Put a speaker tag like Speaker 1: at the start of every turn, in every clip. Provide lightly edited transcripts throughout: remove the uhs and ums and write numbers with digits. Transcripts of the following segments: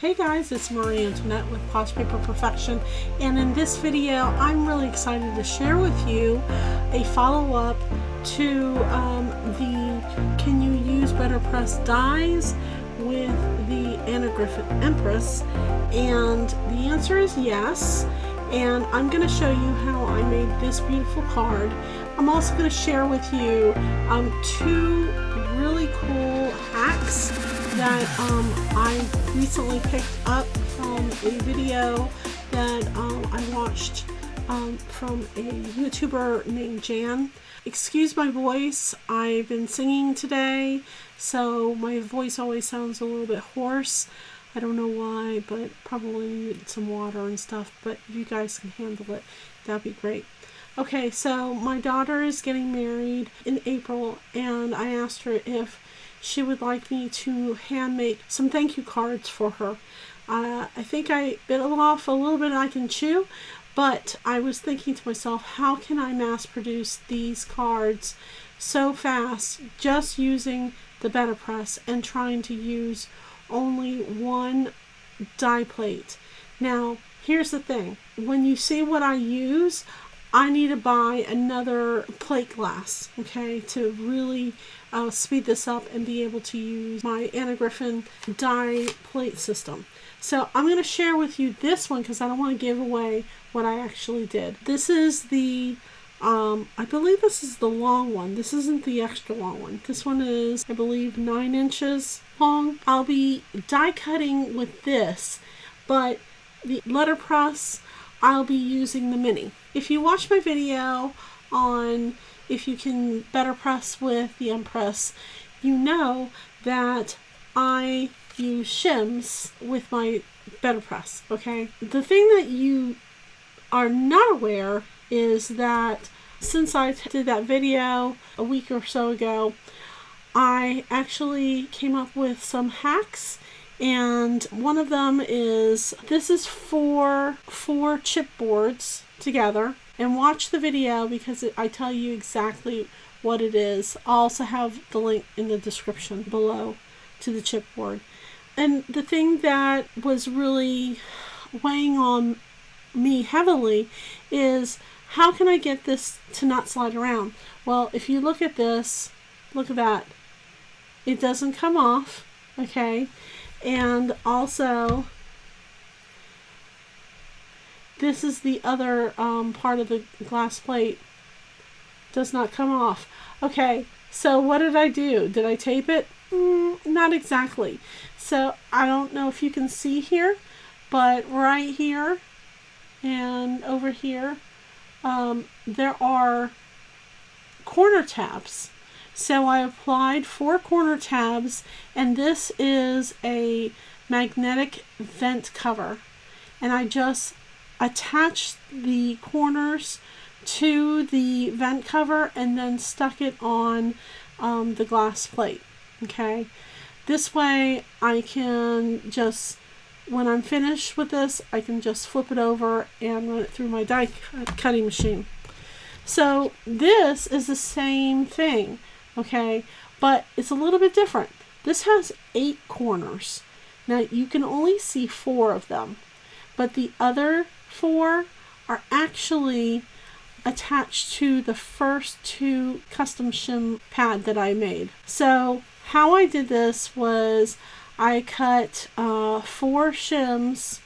Speaker 1: Hey guys, it's Marie Antoinette with Poshpaperperfection, and in this video I'm really excited to share with you a follow-up to the Can You Use Betterpress Dies with the Anna Griffin Empress, and the answer is yes. And I'm going to show you how I made this beautiful card. I'm also going to share with you two really cool hacks that I recently picked up from a video that I watched from a YouTuber named Jan. Excuse my voice, I've been singing today, so my voice always sounds a little bit hoarse. I don't know why, but probably need some water and stuff, but if you guys can handle it, that'd be great. Okay, so my daughter is getting married in April, and I asked her if she would like me to hand make some thank you cards for her. I think I bit off a little bit I can chew, but I was thinking to myself, how can I mass produce these cards so fast just using the Betterpress and trying to use only one die plate. Now, here's the thing. When you see what I use, I need to buy another plate glass, okay, to really speed this up and be able to use my Anna Griffin die plate system. So I'm going to share with you this one because I don't want to give away what I actually did. This is the, I believe this is the long one. This isn't the extra long one. This one is, I believe, 9 inches long. I'll be die cutting with this, but the letterpress, I'll be using the mini. If you watch my video on if you can betterpress with the Empress, you know that I use shims with my betterpress, okay? The thing that you are not aware is that since I did that video a week or so ago, I actually came up with some hacks, and one of them is, this is four chipboards together, and watch the video because I tell you exactly what it is. I'll also have the link in the description below to the chipboard. And the thing that was really weighing on me heavily is, how can I get this to not slide around? Well, if you look at this, look at that. It doesn't come off, okay? And also, this is the other part of the glass plate. Does not come off. Okay, so what did I do? Did I tape it? Not exactly. So I don't know if you can see here, but right here and over here, there are corner tabs. So I applied 4 corner tabs, and this is a magnetic vent cover. And I just attached the corners to the vent cover and then stuck it on the glass plate. Okay, this way I can just, when I'm finished with this, I can just flip it over and run it through my die cutting machine. So this is the same thing, okay, but it's a little bit different. This has 8 corners. Now you can only see 4 of them, but the other 4 are actually attached to the first 2 custom shim pad that I made. So how I did this was I cut 4 shims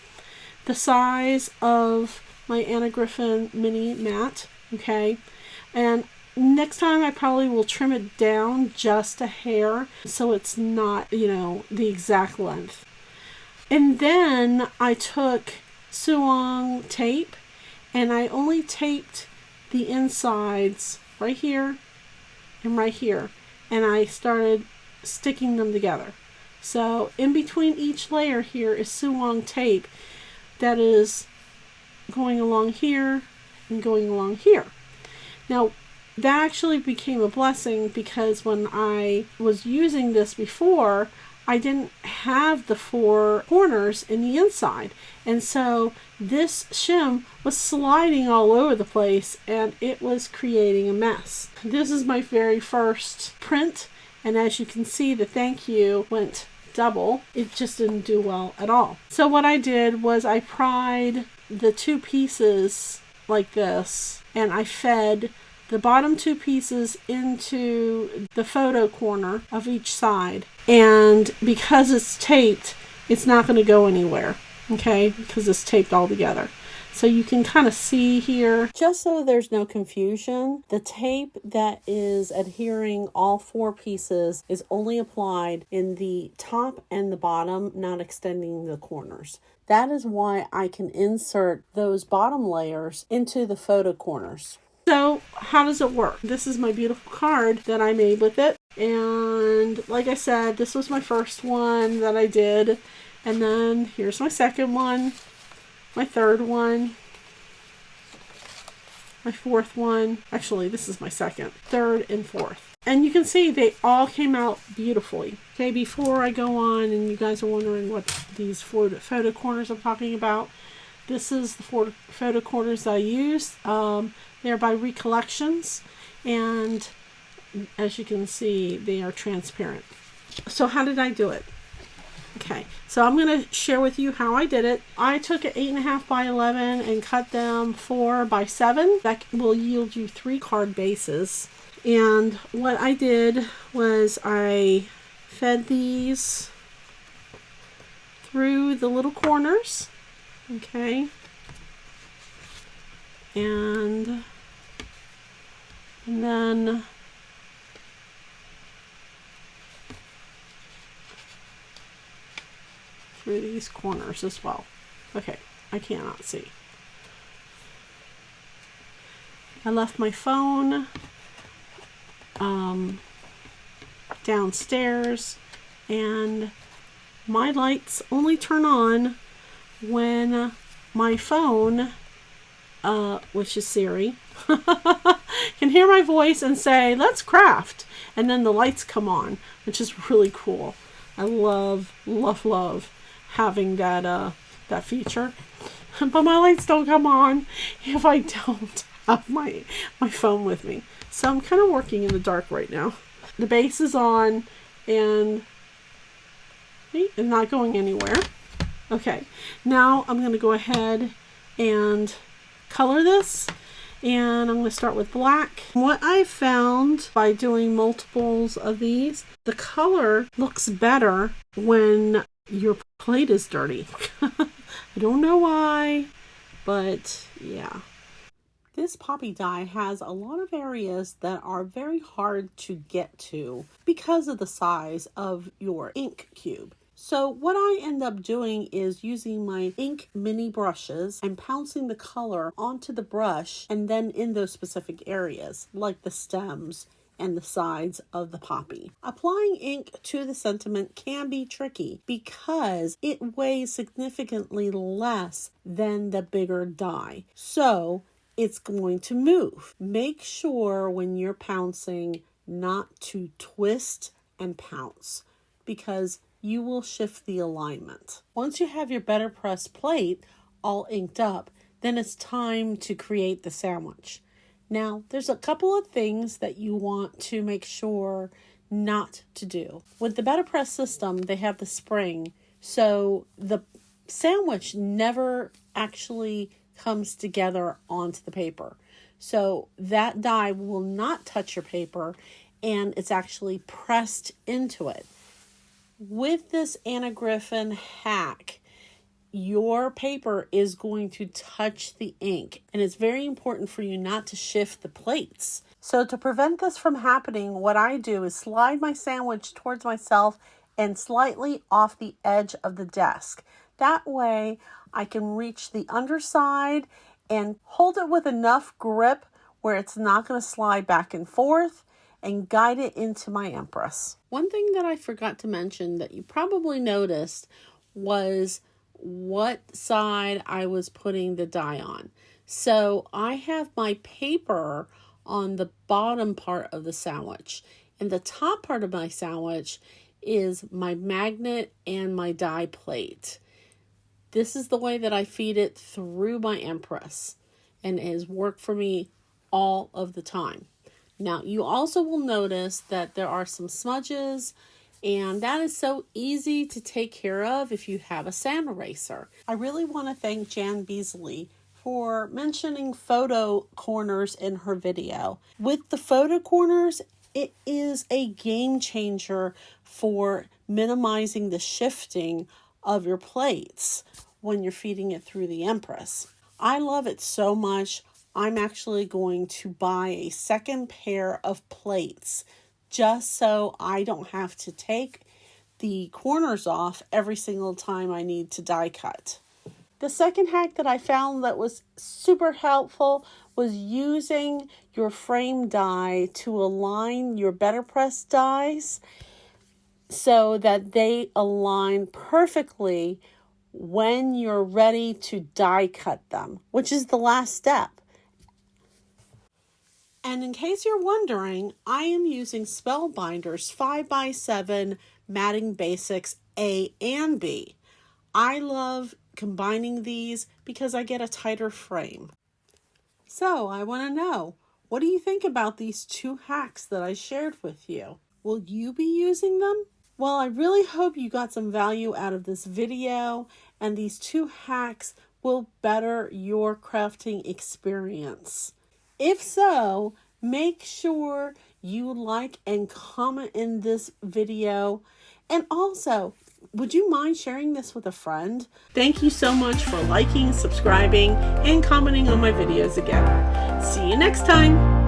Speaker 1: the size of my Anna Griffin Mini mat, okay, and next time I probably will trim it down just a hair so it's not, you know, the exact length. And then I took Suong tape and I only taped the insides right here and right here, and I started sticking them together. So in between each layer here is Suong tape that is going along here and going along here. Now that actually became a blessing because when I was using this before, I didn't have the 4 corners in the inside, and so this shim was sliding all over the place and it was creating a mess. This is my very first print, and as you can see, the thank you went double, it just didn't do well at all. So what I did was I pried the two pieces like this, and I fed the bottom two pieces into the photo corner of each side. And because it's taped, it's not going to go anywhere, okay, because it's taped all together. So you can kind of see here, just so there's no confusion, the tape that is adhering all four pieces is only applied in the top and the bottom, not extending the corners. That is why I can insert those bottom layers into the photo corners. So how does it work? This is my beautiful card that I made with it. And like I said, this was my first one that I did. And then here's my second one, my third one, my fourth one. Actually, this is my second, third, and fourth. And you can see they all came out beautifully. Okay, before I go on and you guys are wondering what these photo corners I'm talking about, this is the photo corners that I used. They're by Recollections, and as you can see, they are transparent. So how did I do it? Okay, so I'm going to share with you how I did it. I took an 8.5 by 11 and cut them 4 by 7. That will yield you 3 card bases. And what I did was I fed these through the little corners, okay, and then through these corners as well. Okay, I cannot see. I left my phone downstairs, and my lights only turn on when my phone, which is Siri, can hear my voice and say, "Let's craft," and then the lights come on, which is really cool. I love having that feature. But my lights don't come on if I don't have my phone with me. So I'm kind of working in the dark right now. The base is on and not going anywhere. Okay, now I'm going to go ahead and color this. And I'm going to start with black. What I found by doing multiples of these, the color looks better when your plate is dirty. I don't know why, but yeah. This poppy die has a lot of areas that are very hard to get to because of the size of your ink cube. So what I end up doing is using my ink mini brushes and pouncing the color onto the brush and then in those specific areas, like the stems and the sides of the poppy. Applying ink to the sentiment can be tricky because it weighs significantly less than the bigger die. So it's going to move. Make sure when you're pouncing not to twist and pounce, because you will shift the alignment. Once you have your Betterpress plate all inked up, then it's time to create the sandwich. Now, there's a couple of things that you want to make sure not to do. With the Betterpress system, they have the spring, so the sandwich never actually comes together onto the paper. So that die will not touch your paper, and it's actually pressed into it. With this Anna Griffin hack, your paper is going to touch the ink, and it's very important for you not to shift the plates. So to prevent this from happening, what I do is slide my sandwich towards myself and slightly off the edge of the desk. That way I can reach the underside and hold it with enough grip where it's not going to slide back and forth, and guide it into my Empress. One thing that I forgot to mention that you probably noticed was what side I was putting the die on. So I have my paper on the bottom part of the sandwich, and the top part of my sandwich is my magnet and my die plate. This is the way that I feed it through my Empress, and it has worked for me all of the time. Now, you also will notice that there are some smudges And that is so easy to take care of if you have a sand eraser. I really want to thank Jan Beasley for mentioning photo corners in her video. With the photo corners, it is a game changer for minimizing the shifting of your plates when you're feeding it through the Empress. I love it so much, I'm actually going to buy a second pair of plates just so I don't have to take the corners off every single time I need to die cut. The second hack that I found that was super helpful was using your frame die to align your Betterpress dies so that they align perfectly when you're ready to die cut them, which is the last step. And in case you're wondering, I am using SpellBinders 5x7 Matting Basics A and B. I love combining these because I get a tighter frame. So I want to know, what do you think about these two hacks that I shared with you? Will you be using them? Well, I really hope you got some value out of this video, and these two hacks will better your crafting experience. If so, make sure you like and comment in this video. And also, would you mind sharing this with a friend? Thank you so much for liking, subscribing, and commenting on my videos again. See you next time.